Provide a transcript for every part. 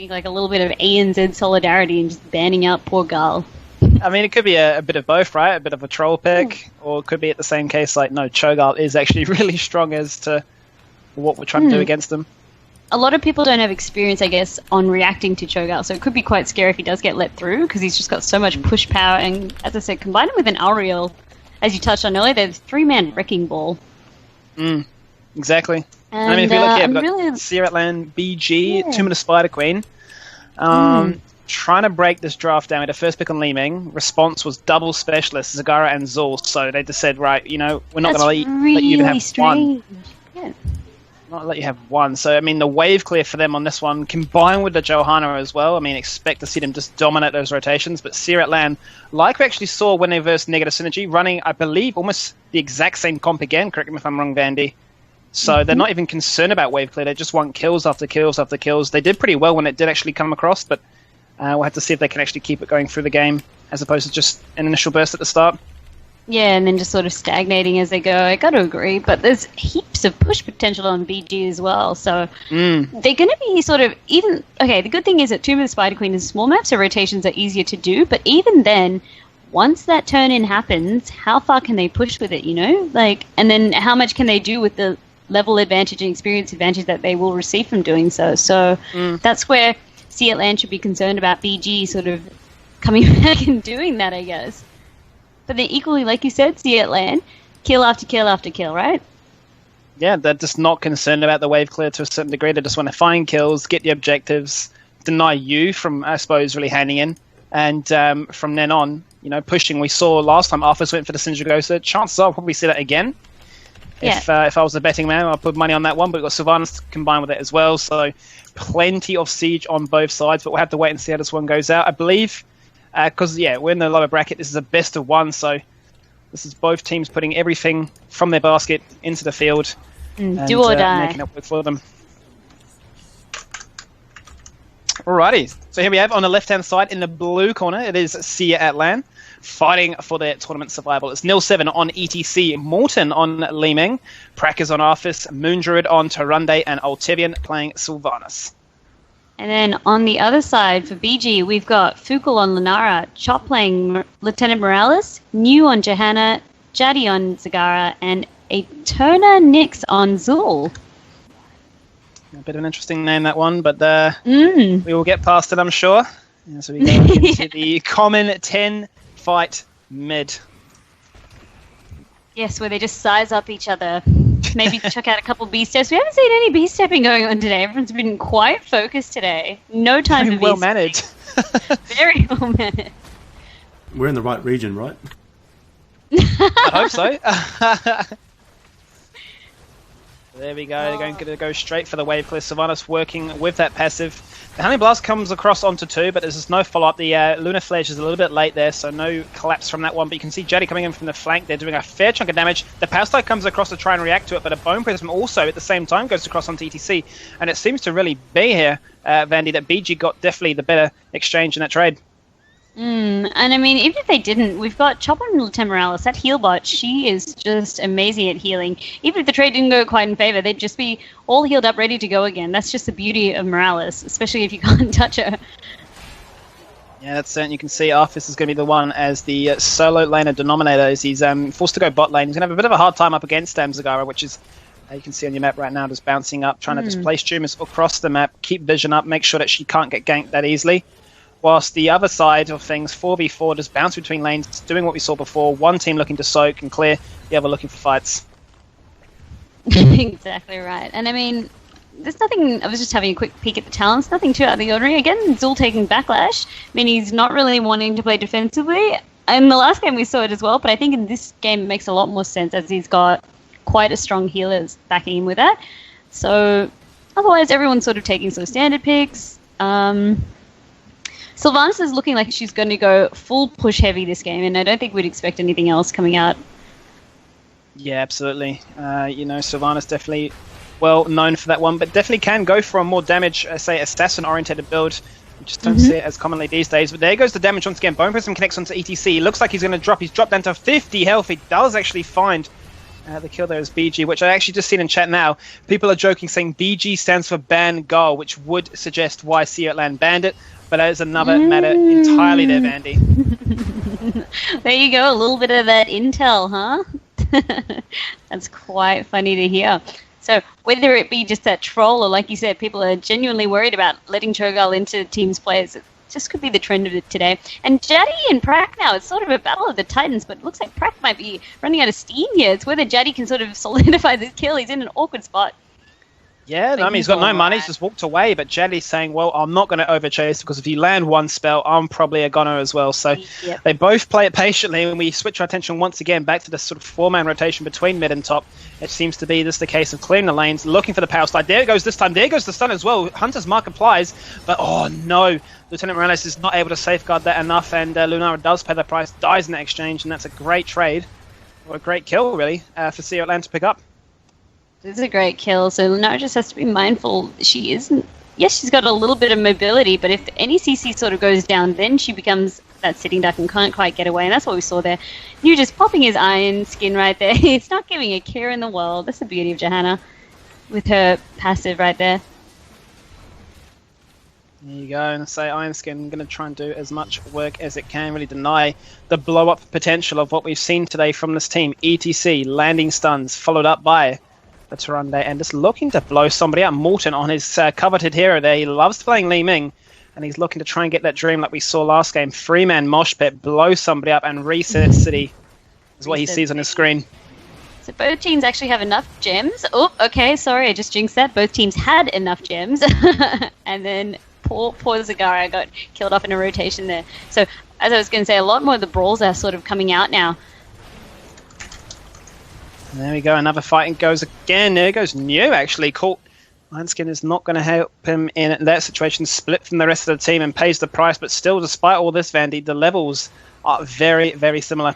being like a little bit of ANZ solidarity and just banning out poor Gull. I mean, it could be a bit of both, right? A bit of a troll pick, or it could be at the same case like, no, Cho'Gall is actually really strong as to what we're trying to do against them. A lot of people don't have experience, I guess, on reacting to Cho'Gall, so it could be quite scary if he does get let through, because he's just got so much push power, and as I said, combined with an Auriel, as you touched on earlier, there's 3-man wrecking ball. Exactly. And, I mean, if you look here, we've got really... Seer Atlan, BG, 2-minute Spider Queen. Trying to break this draft down with a first pick on Li-Ming. Response was double specialist, Zagara and Zul. So they just said, right, you know, we're not going to let you even have one. Yeah. Not let you have one. So, I mean, the wave clear for them on this one, combined with the Johanna as well, I mean, expect to see them just dominate those rotations. But Seer Atlan, like we actually saw when they versed Negative Synergy, running, I believe, almost the exact same comp again. Correct me if I'm wrong, Vandy. So they're not even concerned about wave clear. They just want kills after kills after kills. They did pretty well when it did actually come across, but we'll have to see if they can actually keep it going through the game as opposed to just an initial burst at the start. Yeah, and then just sort of stagnating as they go. I got to agree, but there's heaps of push potential on BG as well. So they're going to be sort of even. Okay, the good thing is that Tomb of the Spider Queen is small maps, so rotations are easier to do. But even then, once that turn in happens, how far can they push with it? You know, like, and then how much can they do with the level advantage and experience advantage that they will receive from doing so? So that's where Seer Atlan should be concerned about BG sort of coming back and doing that, I guess. But then equally, like you said, Seer Atlan, kill after kill after kill, right? Yeah, they're just not concerned about the wave clear to a certain degree. They just want to find kills, get the objectives, deny you from, I suppose, really handing in. And from then on, you know, pushing. We saw last time Arthas went for the Sindragosa. Chances are I'll probably see that again. Yeah. If I was a betting man, I'd put money on that one. But we've got Sylvanas combined with it as well. So plenty of siege on both sides. But we'll have to wait and see how this one goes out. I believe, because, we're in the lower bracket. This is a best of one. So this is both teams putting everything from their basket into the field. And, do or die. Making it work for them. Alrighty. So here we have on the left-hand side in the blue corner, it is Seer Atlan fighting for their tournament survival. It's 0-7 on ETC, Morton on Li-Ming, Prackers on Arthas, Moondruid on Tyrande, and Ultivian playing Sylvanas. And then on the other side for BG, we've got Fukul on Lunara, Chop playing Lieutenant Morales, New on Johanna, Jaddy on Zagara, and Eterna Nyx on Zul. A bit of an interesting name, that one, but we will get past it, I'm sure. So we go into the common 10 fight mid. Yes, where they just size up each other. Maybe check out a couple B-steps. We haven't seen any B-stepping going on today. Everyone's been quite focused today. No time Very for well B-stepping. managed. Very well managed. We're in the right region, right? I hope so. There we go. They're going to go straight for the wave clear. Sylvanas working with that passive. The Honey Blast comes across onto 2, but there's just no follow-up. The Lunar Fledge is a little bit late there, so no collapse from that one. But you can see Jaddy coming in from the flank. They're doing a fair chunk of damage. The Power Strike comes across to try and react to it, but a Bone Prism also at the same time goes across onto ETC. And it seems to really be here, Vandy, that BG got definitely the better exchange in that trade. And I mean, even if they didn't, we've got Chop on Lieutenant Morales. That heal bot, she is just amazing at healing. Even if the trade didn't go quite in favor, they'd just be all healed up, ready to go again. That's just the beauty of Morales, especially if you can't touch her. Yeah, that's it. You can see Arthas is going to be the one as the solo laner denominator as he's forced to go bot lane. He's going to have a bit of a hard time up against Zagara, which is, you can see on your map right now, just bouncing up, trying to just place Jumis across the map, keep vision up, make sure that she can't get ganked that easily. Whilst the other side of things, 4v4, just bounce between lanes, doing what we saw before. One team looking to soak and clear, the other looking for fights. Exactly right. And I mean, there's nothing, I was just having a quick peek at the talents, nothing too out of the ordinary. Again, Zul taking backlash. I mean, he's not really wanting to play defensively. In the last game we saw it as well, but I think in this game it makes a lot more sense as he's got quite a strong healers backing him with that. So, otherwise everyone's sort of taking sort of standard picks. Sylvanas is looking like she's going to go full push heavy this game, and I don't think we'd expect anything else coming out. Yeah, absolutely. Sylvanas definitely well known for that one, but definitely can go for a more damage, say, assassin-oriented build. We just don't see it as commonly these days. But there goes the damage once again. Bone Prism connects onto ETC. Looks like he's going to drop. He's dropped down to 50 health. He does actually find The kill there is BG, which I actually just seen in chat now. People are joking, saying BG stands for ban goal, which would suggest why Secret LAN banned it, but that is another matter entirely there, Vandy. There you go, a little bit of that intel, huh? That's quite funny to hear. So whether it be just that troll or, like you said, people are genuinely worried about letting Cho'Gall into teams' players, it just could be the trend of it today. And Jaddy and Prak now, it's sort of a battle of the titans, but it looks like Prak might be running out of steam here. It's whether Jaddy can sort of solidify this kill. He's in an awkward spot. Yeah, I mean, he's got no money, he's just walked away, but Jaddy's saying, well, I'm not going to overchase because if you land one spell, I'm probably a goner as well. So They both play it patiently, and we switch our attention once again back to this sort of four-man rotation between mid and top. It seems to be just the case of clearing the lanes, looking for the power slide. There it goes this time. There goes the stun as well. Hunter's Mark applies, but oh no. Lieutenant Morales is not able to safeguard that enough, and Lunara does pay the price, dies in that exchange, and that's a great trade, or a great kill, really, for Secret LAN to pick up. This is a great kill, so Lunara just has to be mindful. She isn't... Yes, she's got a little bit of mobility, but if any CC sort of goes down, then she becomes that sitting duck and can't quite get away, and that's what we saw there. You just popping his iron skin right there. It's not giving a care in the world. That's the beauty of Johanna with her passive right there. There you go, and say Iron Skin going to try and do as much work as it can, really deny the blow-up potential of what we've seen today from this team. ETC, landing stuns, followed up by the Tyrande, and just looking to blow somebody up. Morton on his coveted hero there. He loves playing Li Ming, and he's looking to try and get that dream like we saw last game. Three-man mosh pit, blow somebody up, and reset City is what he sees on his screen. So both teams actually have enough gems. Oh, okay, sorry, I just jinxed that. Both teams had enough gems. And then poor Zagara got killed off in a rotation there. So, as I was going to say, a lot more of the brawls are sort of coming out now. And there we go, another fighting goes again. There goes New, actually. Caught. Iron is not going to help him in that situation. Split from the rest of the team and pays the price. But still, despite all this, Vandy, the levels are very, very similar.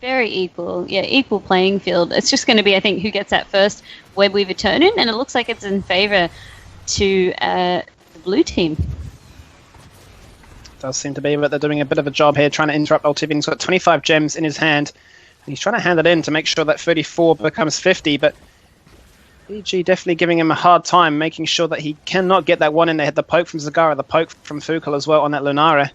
Very equal. Yeah, equal playing field. It's just going to be, I think, who gets that first Web Weaver turn in. And it looks like it's in favor to the blue team. Does seem to be, but they're doing a bit of a job here, trying to interrupt Ultivian. He's got 25 gems in his hand. And he's trying to hand it in to make sure that 34 becomes 50, but BG definitely giving him a hard time, making sure that he cannot get that one in there. The poke from Zagara, the poke from Fukal as well on that Lunara.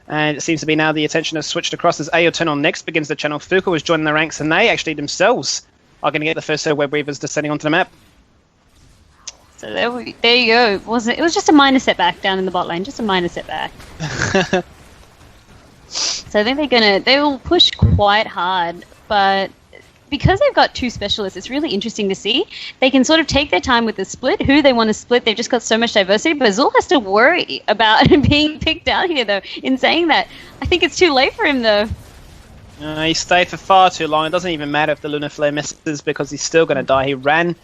And it seems to be now the attention has switched across as Aoternal next begins the channel. Fukal is joining the ranks, and they actually themselves are going to get the first Web Weavers descending onto the map. So there you go. It was just a minor setback down in the bot lane, just a minor setback. So I think they will push quite hard, but because they've got two specialists, it's really interesting to see. They can sort of take their time with the split, who they want to split. They've just got so much diversity, but Azul has to worry about being picked out here, though. In saying that, I think it's too late for him, though. He stayed for far too long. It doesn't even matter if the Lunar Flare misses because he's still going to die. He ran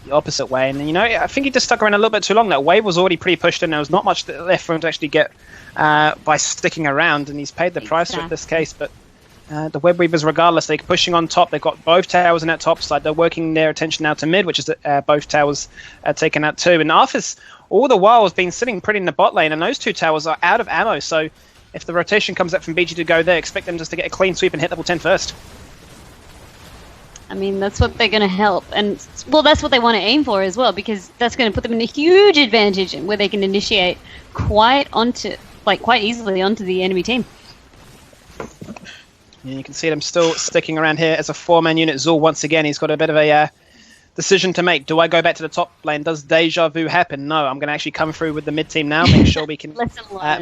the opposite way, and I think he just stuck around a little bit too long. That wave was already pretty pushed in. There was not much left for him to actually get by sticking around, and he's paid the price for this case. But the Web Weavers, regardless, they're pushing on top. They've got both towers in that top side. They're working their attention now to mid, which is both towers taken out too. And Arthas, all the while, has been sitting pretty in the bot lane, and those two towers are out of ammo. So if the rotation comes up from BG to go there, expect them just to get a clean sweep and hit level 10 first. I mean, that's what they're going to help. And, well, that's what they want to aim for as well, because that's going to put them in a huge advantage where they can initiate quite easily onto the enemy team. Yeah, you can see them still sticking around here as a four-man unit. Zul, once again, he's got a bit of a decision to make. Do I go back to the top lane? Does deja vu happen? No, I'm going to actually come through with the mid-team now, make sure we can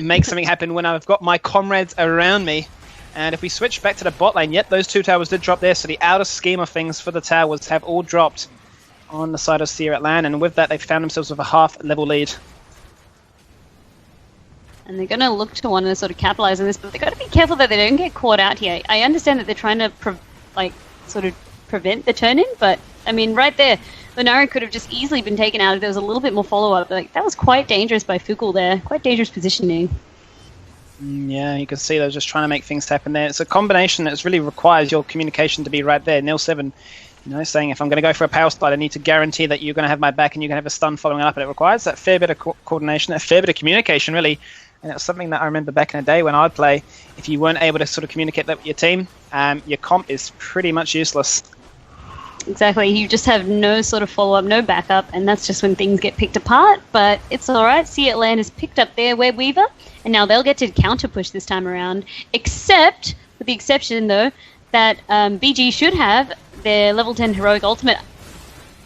make something happen when I've got my comrades around me. And if we switch back to the bot lane, yep, those two towers did drop there, so the outer scheme of things for the towers have all dropped on the side of Secret LAN, and with that, they've found themselves with a half-level lead. And they're going to look to want to sort of capitalize on this, but they've got to be careful that they don't get caught out here. I understand that they're trying to sort of prevent the turn-in, but, I mean, right there, Lunara could have just easily been taken out if there was a little bit more follow-up. That was quite dangerous by Fukal there, quite dangerous positioning. Yeah, you can see they're just trying to make things happen there. It's a combination that really requires your communication to be right there. Nil7, saying if I'm going to go for a power slide, I need to guarantee that you're going to have my back and you're going to have a stun following up. And it requires that fair bit of coordination, a fair bit of communication, really. And it's something that I remember back in the day when I'd play. If you weren't able to sort of communicate that with your team, your comp is pretty much useless. Exactly. You just have no sort of follow-up, no backup, and that's just when things get picked apart. But it's all right. See, LAN has picked up their Web Weaver, and now they'll get to counter-push this time around. Except, with the exception, though, that BG should have their level 10 heroic ultimate.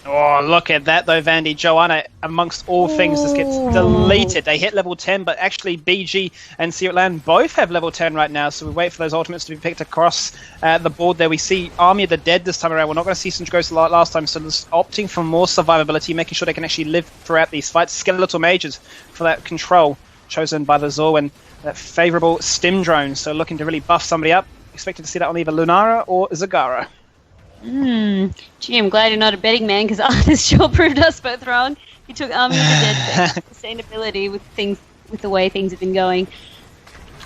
Oh, look at that, though, Vandy. Joanna, amongst all things, just gets deleted. They hit level 10, but actually BG and Secret LAN both have level 10 right now, so we wait for those ultimates to be picked across the board there. We see Army of the Dead this time around. We're not going to see some Ghosts like last time, so just opting for more survivability, making sure they can actually live throughout these fights. Skeletal Mages for that control, chosen by the Zor, and that favourable Stim Drone, so looking to really buff somebody up. Expected to see that on either Lunara or Zagara. Gee, I'm glad you're not a betting man, because Arthas sure proved us both wrong. He took Army of the Dead for sustainability with the way things have been going.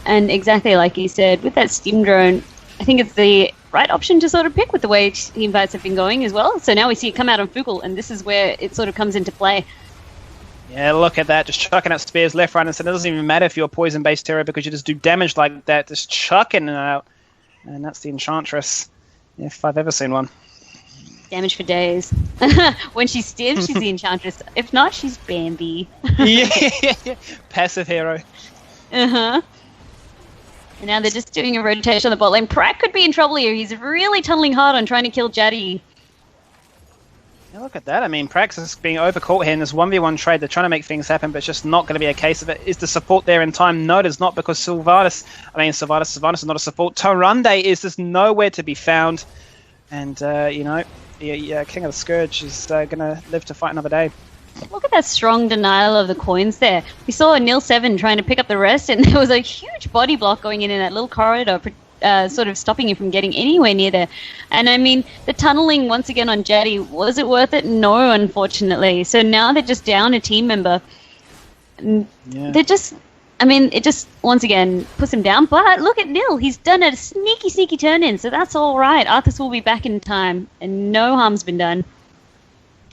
And exactly like you said, with that Stim Drone, I think it's the right option to sort of pick with the way the invites have been going as well. So now we see it come out on Fugel, and this is where it sort of comes into play. Yeah, look at that. Just chucking out spears left, right, and center. It doesn't even matter if you're a poison-based terror, because you just do damage like that. Just chucking it out. And that's the Enchantress, if I've ever seen one. Damage for days. When she's stiff, she's the Enchantress. If not, she's Bambi. Yeah. Passive hero. Uh-huh. And now they're just doing a rotation on the bot lane. Prak could be in trouble here. He's really tunneling hard on trying to kill Jaddy. Yeah, look at that. I mean, Prax is being overcaught here in this 1v1 trade. They're trying to make things happen, but it's just not going to be a case of it. Is the support there in time? No, it is not, because Sylvanas is not a support. Torunde is just nowhere to be found. And, the King of the Scourge is going to live to fight another day. Look at that strong denial of the coins there. We saw a Nil 7 trying to pick up the rest, and there was a huge body block going in that little corridor, sort of stopping you from getting anywhere near there. And I mean, the tunneling once again on Jetty, was it worth it? No, unfortunately. So now they're just down a team member. They're just, it just once again puts him down. But look at Nil. He's done a sneaky turn in, so that's all right. Arthas will be back in time, and no harm's been done.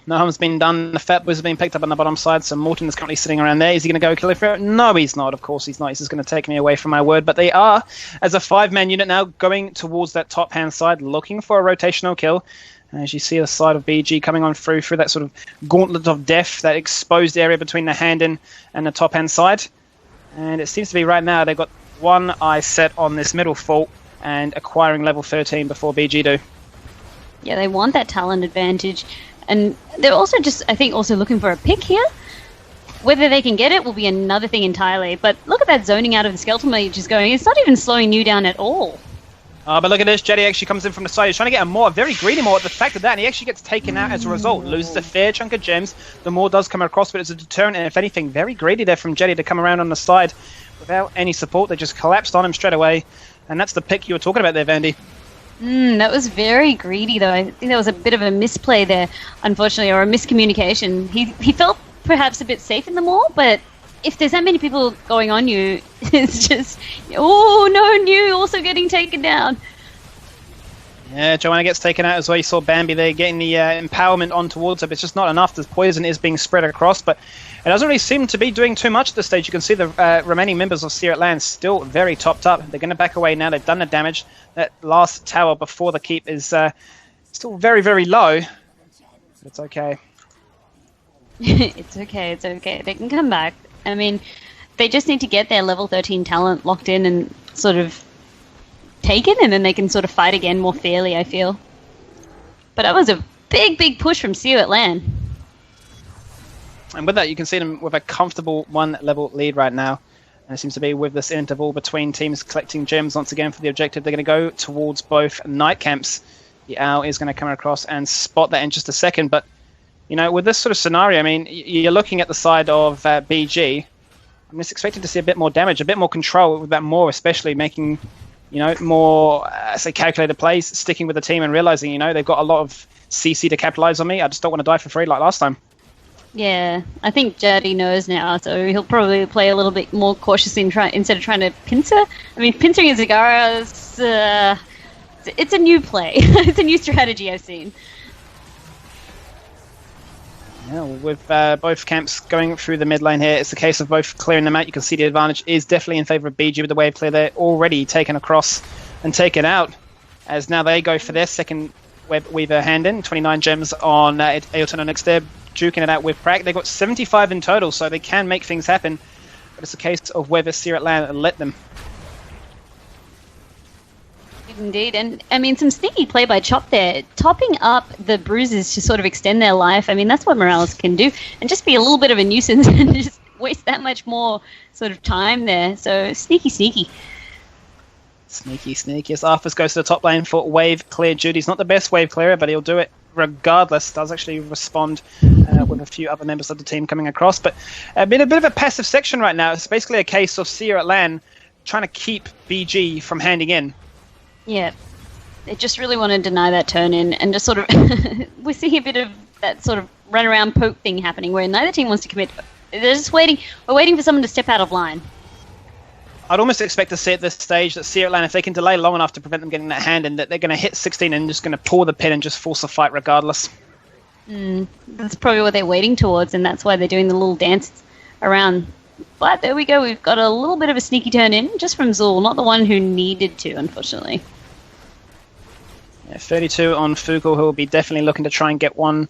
No harm's been done. The Fat Boys have been picked up on the bottom side, so Morton is currently sitting around there. Is he going to go kill it? No, he's not. Of course he's not. He's just going to take me away from my word. But they are, as a 5-man unit now, going towards that top-hand side, looking for a rotational kill. And as you see the side of BG coming on through that sort of gauntlet of death, that exposed area between the hand and the top-hand side. And it seems to be right now they've got one eye set on this middle fault and acquiring level 13 before BG do. Yeah, they want that talent advantage. And they're also just, I think, also looking for a pick here. Whether they can get it will be another thing entirely. But look at that zoning out of the Skeletal Mage is going. It's not even slowing you down at all. But look at this. Jetty actually comes in from the side. He's trying to get a very greedy Maw. The fact of that, and he actually gets taken out as a result. Loses a fair chunk of gems. The Maw does come across, but it's a deterrent. And if anything, very greedy there from Jetty to come around on the side without any support. They just collapsed on him straight away. And that's the pick you were talking about there, Vandy. That was very greedy, though. I think there was a bit of a misplay there, unfortunately, or a miscommunication. He felt perhaps a bit safe in the Maw, but if there's that many people going on you, it's just, oh no, New also getting taken down. Yeah, Joanna gets taken out as well. You saw Bambi there getting the empowerment on towards her, but it's just not enough. The poison is being spread across, but it doesn't really seem to be doing too much at this stage. You can see the remaining members of Secret LAN still very topped up. They're going to back away now. They've done the damage. That last tower before the keep is still very, very low. But it's okay. It's okay. They can come back. I mean, they just need to get their level 13 talent locked in and sort of taken, and then they can sort of fight again more fairly, I feel. But that was a big push from Secret LAN. And with that, you can see them with a comfortable 1-level lead right now. And it seems to be with this interval between teams collecting gems once again for the objective. They're going to go towards both night camps. The Owl is going to come across and spot that in just a second. But, with this sort of scenario, I mean, you're looking at the side of BG. I'm just expecting to see a bit more damage, a bit more control with that Maw, especially making, more, say, calculated plays, sticking with the team and realizing, they've got a lot of CC to capitalize on me. I just don't want to die for free like last time. Yeah, I think Jaddy knows now, so he'll probably play a little bit more cautiously instead of trying to pincer. I mean, pincering a Zagara, it's a new play. It's a new strategy I've seen. Yeah, with both camps going through the mid lane here, it's a case of both clearing them out. You can see the advantage is definitely in favor of BG with the wave clear. They're already taken across and taken out, as now they go for their second Web Weaver hand in. 29 gems on Ailton Onyx there, duking it out with Prac. They've got 75 in total, so they can make things happen. But it's a case of whether Searat LAN let them. Indeed, and I mean, some sneaky play by Chop there, topping up the bruises to sort of extend their life. I mean, that's what Morales can do, and just be a little bit of a nuisance and just waste that much more sort of time there. So sneaky. Sneaky. As Arthas goes to the top lane for wave clear duty. He's not the best wave clearer, but he'll do it regardless. Does actually respond with a few other members of the team coming across. But a bit of a passive section right now. It's basically a case of Searat LAN trying to keep BG from handing in. Yeah, they just really want to deny that turn in, and just sort of we're seeing a bit of that sort of run around poke thing happening where neither team wants to commit. They're just waiting. We're waiting for someone to step out of line. I'd almost expect to see at this stage that Searat LAN, if they can delay long enough to prevent them getting that hand in, that they're going to hit 16 and just going to pull the pin and just force a fight regardless. That's probably what they're waiting towards, and that's why they're doing the little dance around. But there we go. We've got a little bit of a sneaky turn in just from Zul, not the one who needed to, unfortunately. Yeah, 32 on Fugel, who will be definitely looking to try and get one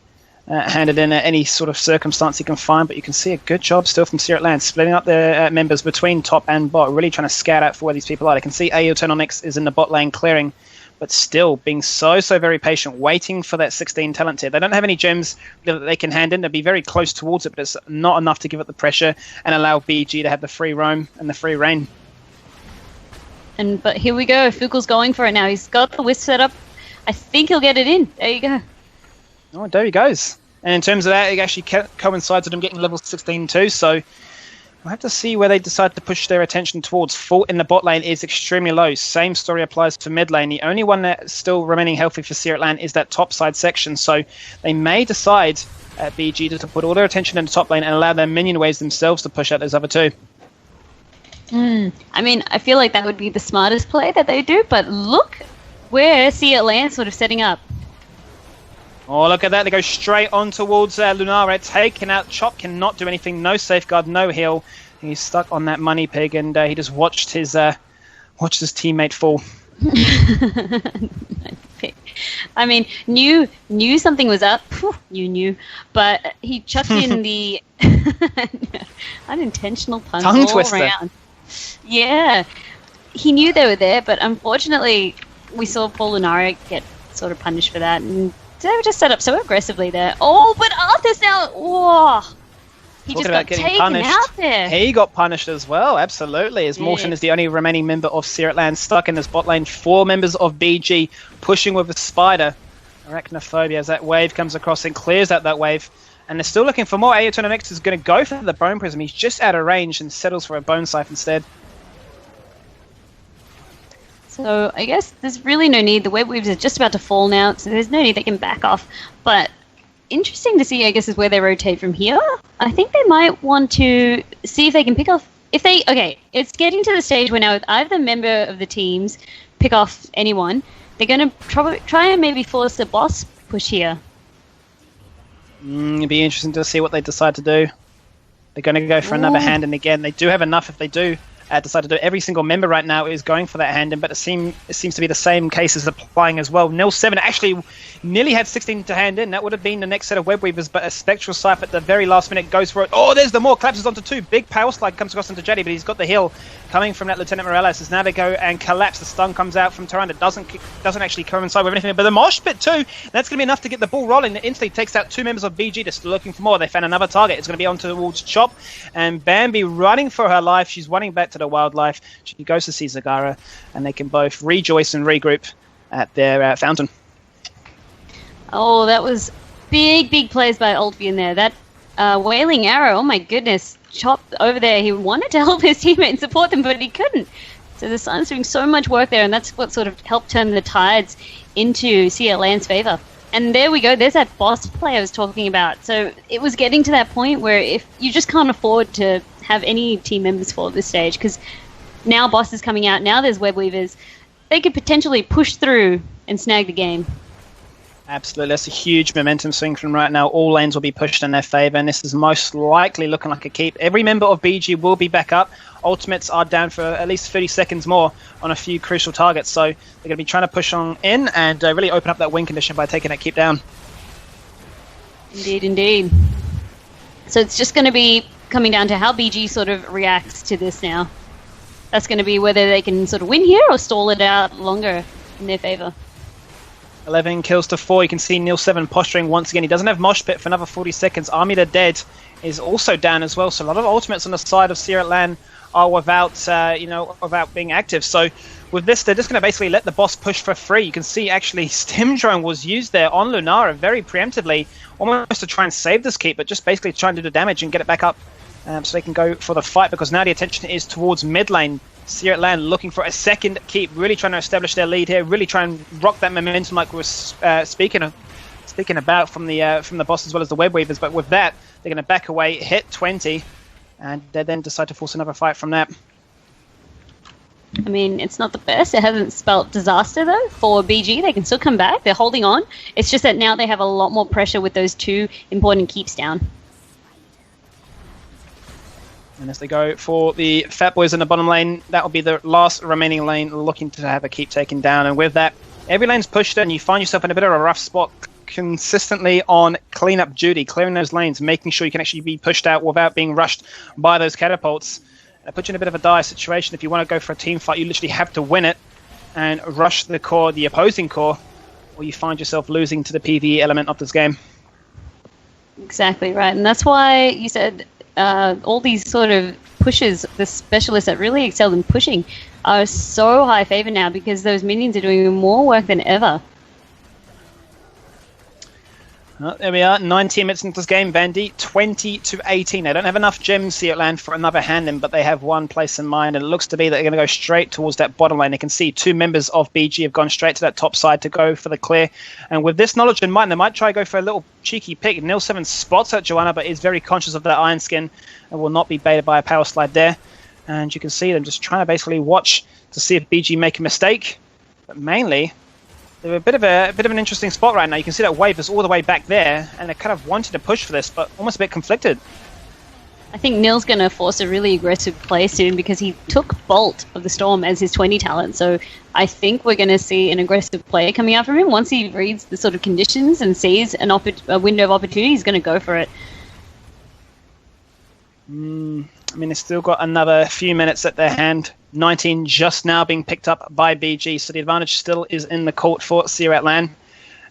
handed in at any sort of circumstance he can find. But you can see a good job still from Searat LAN, splitting up their members between top and bot, really trying to scout out for where these people are. I can see Ailton Onyx is in the bot lane clearing, but still being so very patient, waiting for that 16 talent tier. They don't have any gems that they can hand in. They'll be very close towards it, but it's not enough to give it the pressure and allow BG to have the free roam and the free reign. But here we go. Fugel's going for it now. He's got the wisp set up. I think he'll get it in. There you go. Oh, there he goes. And in terms of that, it actually coincides with him getting level 16 too, so we'll have to see where they decide to push their attention towards. Fault in the bot lane is extremely low. Same story applies for mid lane. The only one that's still remaining healthy for Searat LAN is that top side section, so they may decide at BG to put all their attention in the top lane and allow their minion waves themselves to push out those other two. I mean, I feel like that would be the smartest play that they do, but look where Searat LAN sort of setting up. Oh, look at that. They go straight on towards Lunara, taking out Chop, cannot do anything. No safeguard, no heal. He's stuck on that money pig, and he just watched his teammate fall. I mean, knew something was up. Knew, but he chucked in the unintentional puns tongue all twister. around. Yeah, he knew they were there, but unfortunately, we saw Paul Lunara get sort of punished for that, and they were just set up so aggressively there. Oh, but Arthur's now. Whoa. He Talking just about got getting taken punished. out there. He got punished as well, absolutely. As Morton is the only remaining member of Searat LAN stuck in this bot lane. 4 members of BG pushing with a spider. Arachnophobia as that wave comes across and clears out that wave. And they're still looking for more. Ailton Onyx is going to go for the Bone Prism. He's just out of range and settles for a Bone Scythe instead. So I guess there's really no need. The web weaves are just about to fall now, so there's no need. They can back off. But interesting to see, I guess, is where they rotate from here. I think they might want to see if they can pick off. It's getting to the stage where now if either member of the teams pick off anyone, they're going to try and maybe force a boss push here. It'd be interesting to see what they decide to do. They're going to go for another hand, and again, they do have enough if they do. Decide to do. Every single member right now is going for that hand in, but it seems to be the same cases applying as well. Nil 7 actually nearly had 16 to hand in. That would have been the next set of web weavers, but a Spectral Scythe at the very last minute goes for it. Oh, there's the more, collapses onto 2. Big power slide comes across into Jetty, but he's got the heal coming from that Lieutenant Morales. As now they go and collapse. The stun comes out from Tyrande. Doesn't actually coincide with anything, but the mosh pit too. That's going to be enough to get the ball rolling. It instantly takes out 2 members of BG. They're still looking for more. They found another target. It's going to be on towards Chop, and Bambi running for her life. She's running back to the wildlife. She goes to see Zagara, and they can both rejoice and regroup at their fountain. Oh, that was big plays by Altvian there. That Wailing Arrow, oh my goodness. Chop over there, he wanted to help his teammate and support them, but he couldn't. So the Sun's doing so much work there, and that's what sort of helped turn the tides into Searat LAN's favour. And there we go, there's that boss play I was talking about. So it was getting to that point where if you just can't afford to have any team members fall at this stage, because now boss is coming out, now there's web weavers, they could potentially push through and snag the game. Absolutely, that's a huge momentum swing from right now. All lanes will be pushed in their favor, and this is most likely looking like a keep. Every member of BG will be back up. Ultimates are down for at least 30 seconds more on a few crucial targets, so they're going to be trying to push on in and really open up that win condition by taking that keep down. Indeed, indeed. So it's just going to be coming down to how BG sort of reacts to this now. That's going to be whether they can sort of win here or stall it out longer in their favor. 11 kills to 4. You can see Neil 7 posturing once again. He doesn't have Mosh Pit for another 40 seconds. Army the Dead is also down as well. So a lot of ultimates on the side of Sierra LAN are without being active. So with this, they're just going to basically let the boss push for free. You can see actually Stim Drone was used there on Lunara very preemptively, almost to try and save this keep, but just basically trying to do the damage and get it back up so they can go for the fight, because now the attention is towards mid lane. Sierra LAN looking for a second keep, really trying to establish their lead here, really try and rock that momentum like we were speaking about from the boss as well as the Web Weavers. But with that, they're going to back away, hit 20, and they then decide to force another fight from that. I mean, it's not the best. It hasn't spelt disaster, though, for BG. They can still come back. They're holding on. It's just that now they have a lot more pressure with those two important keeps down. And as they go for the Fat Boys in the bottom lane, that will be the last remaining lane looking to have a keep taken down. And with that, every lane's pushed and you find yourself in a bit of a rough spot, consistently on cleanup duty, clearing those lanes, making sure you can actually be pushed out without being rushed by those catapults. It puts you in a bit of a dire situation. If you want to go for a team fight, you literally have to win it and rush the opposing core, or you find yourself losing to the PvE element of this game. Exactly right. And that's why you said all these sort of pushes, the specialists that really excel in pushing, are so high favor now because those minions are doing more work than ever. Well, there we are, 19 minutes into this game, Vandy, 20-18. They don't have enough gems here at LAN for another hand in, but they have one place in mind, and it looks to be that they're going to go straight towards that bottom lane. You can see two members of BG have gone straight to that top side to go for the clear, and with this knowledge in mind, they might try to go for a little cheeky pick. Nil 7 spots at Joanna, but is very conscious of that iron skin and will not be baited by a power slide there. And you can see them just trying to basically watch to see if BG make a mistake, but mainly they're a bit of an interesting spot right now. You can see that wave is all the way back there, and they're kind of wanting to push for this, but almost a bit conflicted. I think Nil's going to force a really aggressive play soon because he took Bolt of the Storm as his 20 talent. So I think we're going to see an aggressive play coming out from him. Once he reads the sort of conditions and sees a window of opportunity, he's going to go for it. I mean, they've still got another few minutes at their hand. 19 just now being picked up by BG, so the advantage still is in the court for Sierra LAN.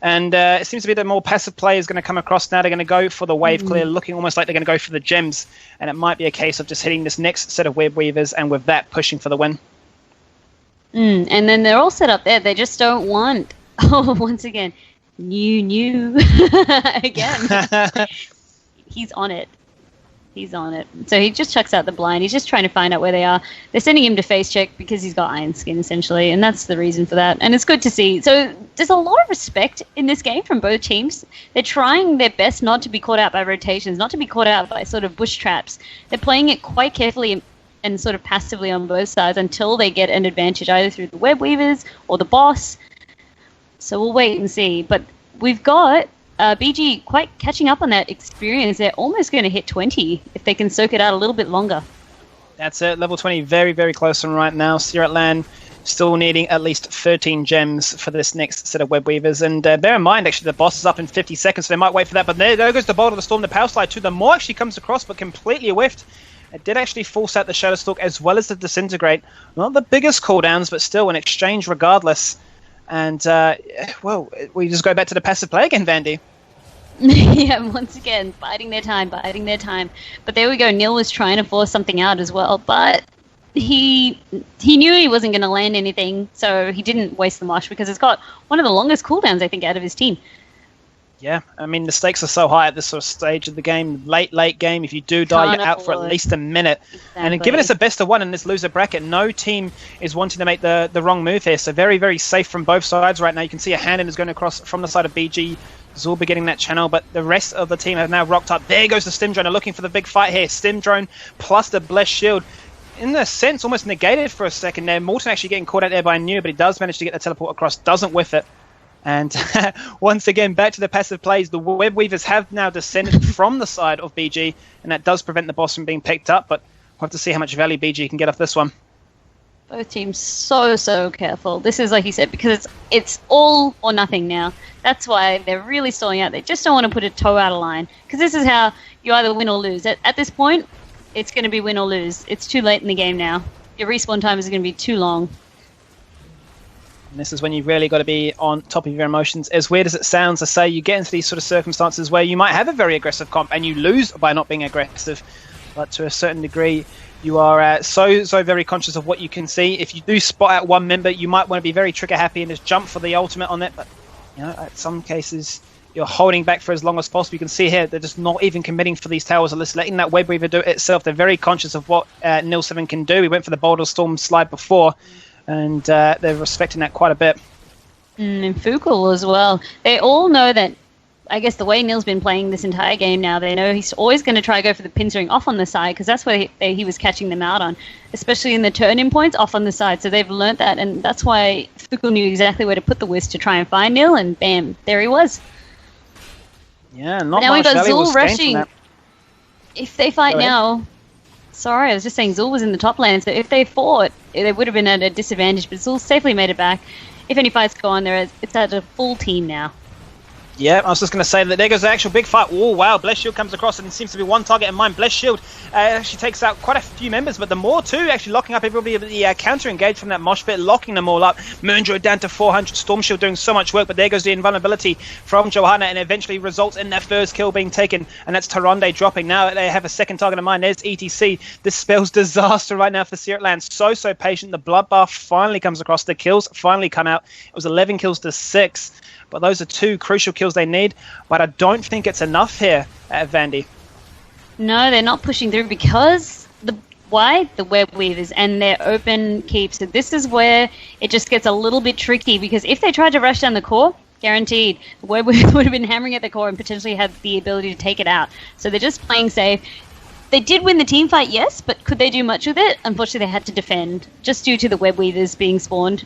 And it seems to be the more passive play is going to come across now. They're going to go for the wave clear, looking almost like they're going to go for the gems. And it might be a case of just hitting this next set of web weavers and with that pushing for the win. And then they're all set up there. They just don't want, once again, new again. He's on it. He's on it. So he just chucks out the blind. He's just trying to find out where they are. They're sending him to face check because he's got iron skin, essentially, and that's the reason for that. And it's good to see. So there's a lot of respect in this game from both teams. They're trying their best not to be caught out by rotations, not to be caught out by sort of bush traps. They're playing it quite carefully and sort of passively on both sides until they get an advantage either through the web weavers or the boss. So we'll wait and see. But we've got BG quite catching up on that experience. They're almost going to hit 20 if they can soak it out a little bit longer. That's it. Level 20 very, very close on right now. Sierra LAN still needing at least 13 gems for this next set of web weavers. And bear in mind, actually, the boss is up in 50 seconds, so they might wait for that. But there goes the Bolt of the Storm, the power slide too. The Maw actually comes across, but completely whiffed. It did actually force out the Shadow Stalk as well as the Disintegrate. Not the biggest cooldowns, but still an exchange regardless. And, well, we just go back to the passive play again, Vandy. Yeah, once again, biding their time. But there we go. Neil was trying to force something out as well, but he knew he wasn't going to land anything, so he didn't waste the mosh because it's got one of the longest cooldowns, I think, out of his team. Yeah, I mean, the stakes are so high at this sort of stage of the game. Late game, if you do die, you're out for at least a minute. Exactly. And given it's a best of one in this loser bracket, no team is wanting to make the wrong move here. So very, very safe from both sides right now. You can see a hand-in is going across from the side of BG. Zorba getting that channel, but the rest of the team have now rocked up. There goes the Stim Drone. They're looking for the big fight here. Stim Drone plus the Blessed Shield. In a sense, almost negated for a second there. Morton actually getting caught out there by New, but he does manage to get the teleport across. Doesn't whiff it. And once again, back to the passive plays. The Web Weavers have now descended from the side of BG, and that does prevent the boss from being picked up, but we'll have to see how much value BG can get off this one. Both teams so careful. This is, like you said, because it's all or nothing now. That's why they're really stalling out. They just don't want to put a toe out of line, because this is how you either win or lose. At this point, it's going to be win or lose. It's too late in the game now. Your respawn time is going to be too long. And this is when you've really got to be on top of your emotions. As weird as it sounds to say, you get into these sort of circumstances where you might have a very aggressive comp and you lose by not being aggressive. But to a certain degree, you are so very conscious of what you can see. If you do spot out one member, you might want to be very trigger happy and just jump for the ultimate on it. But at some cases, you're holding back for as long as possible. You can see here, they're just not even committing for these towers, or just letting that Web Weaver do it itself. They're very conscious of what Nil7 can do. He went for the Boulder Storm slide before, and they're respecting that quite a bit. And Fukul as well. They all know that, I guess the way Nil's been playing this entire game now, they know he's always going to try to go for the pin string off on the side, because that's where he was catching them out on, especially in the turn-in points off on the side. So they've learnt that, and that's why Fukul knew exactly where to put the Wisp to try and find Nil, and bam, there he was. Yeah, not now much we've got value Zul was gained from rushing. that. If they fight now, sorry, I was just saying Zul was in the top lane, so if they fought, they would have been at a disadvantage, but Zul safely made it back. If any fights go on there, it's at a full team now. Yeah, I was just going to say that there goes the actual big fight. Oh, wow. Bless Shield comes across and it seems to be one target in mind. Bless Shield actually takes out quite a few members, but the more too, actually locking up everybody, the counter-engage from that mosh pit, locking them all up. Moondroid down to 400. Storm Shield doing so much work, but there goes the invulnerability from Johanna, and eventually results in their first kill being taken, and that's Taronde dropping. Now they have a second target in mind. There's ETC. This spells disaster right now for Searat LAN. So patient. The bloodbath finally comes across. The kills finally come out. It was 11 kills to 6. But those are two crucial kills they need. But I don't think it's enough here at Vandy. No, they're not pushing through because the Web Weavers and their open keep. So this is where it just gets a little bit tricky, because if they tried to rush down the core, guaranteed the Web Weavers would have been hammering at the core and potentially had the ability to take it out. So they're just playing safe. They did win the team fight, yes, but could they do much with it? Unfortunately, they had to defend just due to the Web Weavers being spawned.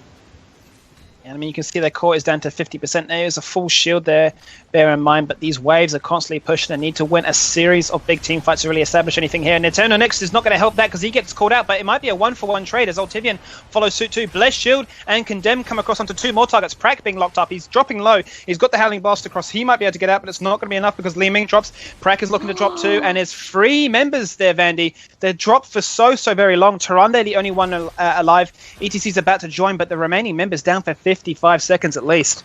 I mean, you can see their core is down to 50%. There is a full shield there, bear in mind, but these waves are constantly pushing. They need to win a series of big team fights to really establish anything here. And Eterno next is not going to help that because he gets called out, but it might be a 1-for-1 trade as Altivian follows suit too. Bless Shield and Condemn come across onto two more targets. Prak being locked up. He's dropping low. He's got the Howling Blast across. He might be able to get out, but it's not going to be enough because Li Ming drops. Prak is looking to drop too, and there's 3 members there, Vandy. They're dropped for so very long. Taronde, the only one alive. ETC's about to join, but the remaining members down for 55 seconds at least.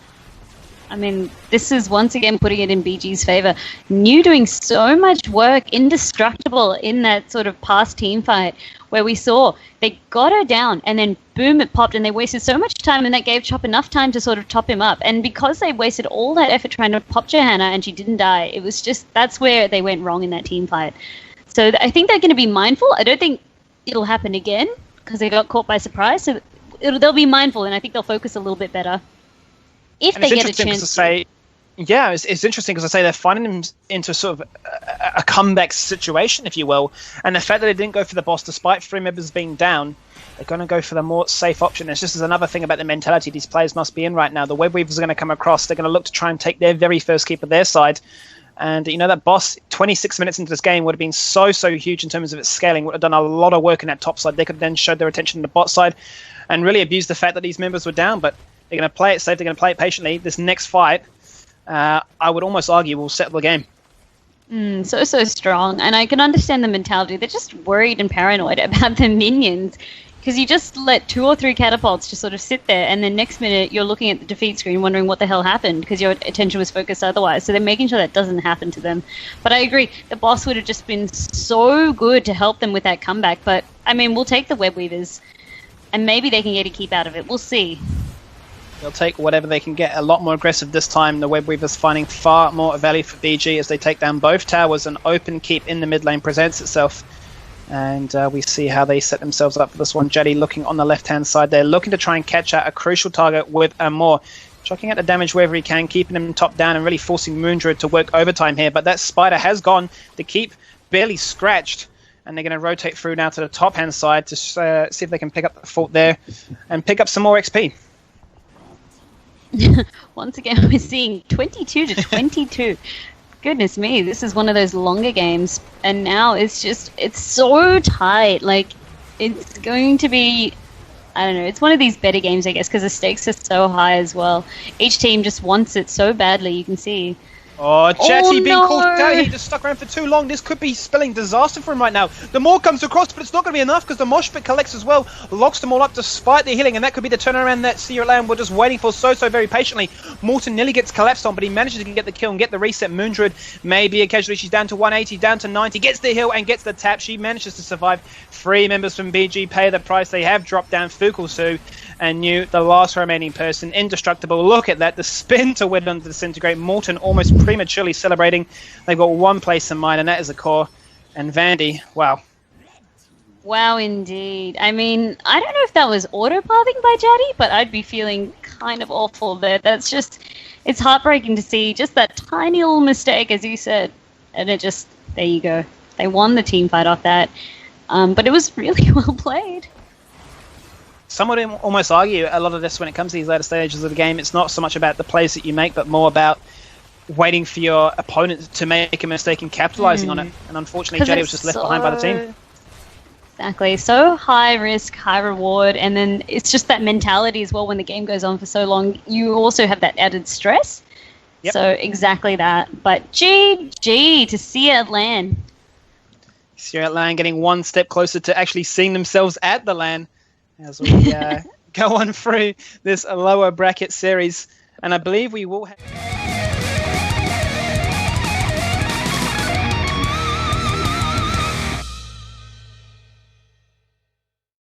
I mean, this is once again putting it in BG's favor. New doing so much work, indestructible in that sort of past team fight where we saw they got her down and then boom, it popped, and they wasted so much time, and that gave Chop enough time to sort of top him up. And because they wasted all that effort trying to pop Johanna and she didn't die, it was just, that's where they went wrong in that team fight. So I think they're going to be mindful. I don't think it'll happen again because they got caught by surprise. So they'll be mindful, and I think they'll focus a little bit better. If they get a chance to say, yeah, it's interesting because I say they're finding them into sort of a comeback situation, if you will, and the fact that they didn't go for the boss despite 3 members being down, they're going to go for the more safe option. It's just another thing about the mentality these players must be in right now. The Web Weavers are going to come across. They're going to look to try and take their very first keep of their side. And, you know, that boss, 26 minutes into this game, would have been so huge in terms of its scaling, would have done a lot of work in that top side. They could then show their attention to the bot side and really abuse the fact that these members were down, but they're going to play it safe, they're going to play it patiently. This next fight, I would almost argue, will settle the game. So strong. And I can understand the mentality. They're just worried and paranoid about the minions, because you just let 2 or 3 catapults just sort of sit there, and then next minute you're looking at the defeat screen wondering what the hell happened because your attention was focused otherwise. So they're making sure that doesn't happen to them. But I agree, the boss would have just been so good to help them with that comeback. But, I mean, we'll take the Web Weavers, and maybe they can get a keep out of it. We'll see. They'll take whatever they can get. A lot more aggressive this time. The Web Weavers finding far more value for BG as they take down both towers. An open keep in the mid lane presents itself. And we see how they set themselves up for this one. Jetty looking on the left-hand side there, looking to try and catch out a crucial target with a more. Chucking out the damage wherever he can, keeping him top down and really forcing Moondroid to work overtime here. But that Spider has gone. The keep barely scratched. And they're going to rotate through now to the top-hand side to see if they can pick up the fort there and pick up some more XP. Once again, we're seeing 22 to 22. Goodness me, this is one of those longer games, and now it's so tight. Like, it's going to be, I don't know, it's one of these better games, I guess, because the stakes are so high as well. Each team just wants it so badly, you can see. Oh, Jetty being no. called out. He just stuck around for too long. This could be spelling disaster for him right now. The Maul comes across, but it's not going to be enough because the Mosh Pit collects as well. Locks them all up despite the healing, and that could be the turnaround that Sierra Land were just waiting for so very patiently. Morton nearly gets collapsed on, but he manages to get the kill and get the reset. Moondred may be a casualty. She's down to 180, down to 90. Gets the heal and gets the tap. She manages to survive. 3 members from BG pay the price. They have dropped down Fukelsu and New, the last remaining person, indestructible. Look at that, the spin to win on the Disintegrate. Morton almost prematurely celebrating. They've got one place in mind, and that is the core. And Vandy, wow. Wow, indeed. I mean, I don't know if that was autopathing by Jaddy, but I'd be feeling kind of awful there. That's just, it's heartbreaking to see just that tiny little mistake, as you said. And it just, there you go. They won the team fight off that. But it was really well played. Some would almost argue a lot of this when it comes to these later stages of the game. It's not so much about the plays that you make, but more about waiting for your opponent to make a mistake and capitalizing on it. And unfortunately, Jaddy was just left behind by the team. Exactly. So high risk, high reward. And then it's just that mentality as well when the game goes on for so long. You also have that added stress. Yep. So exactly that. But GG to Sierra LAN. Sierra LAN getting one step closer to actually seeing themselves at the LAN as we go on through this lower bracket series. And I believe we will have...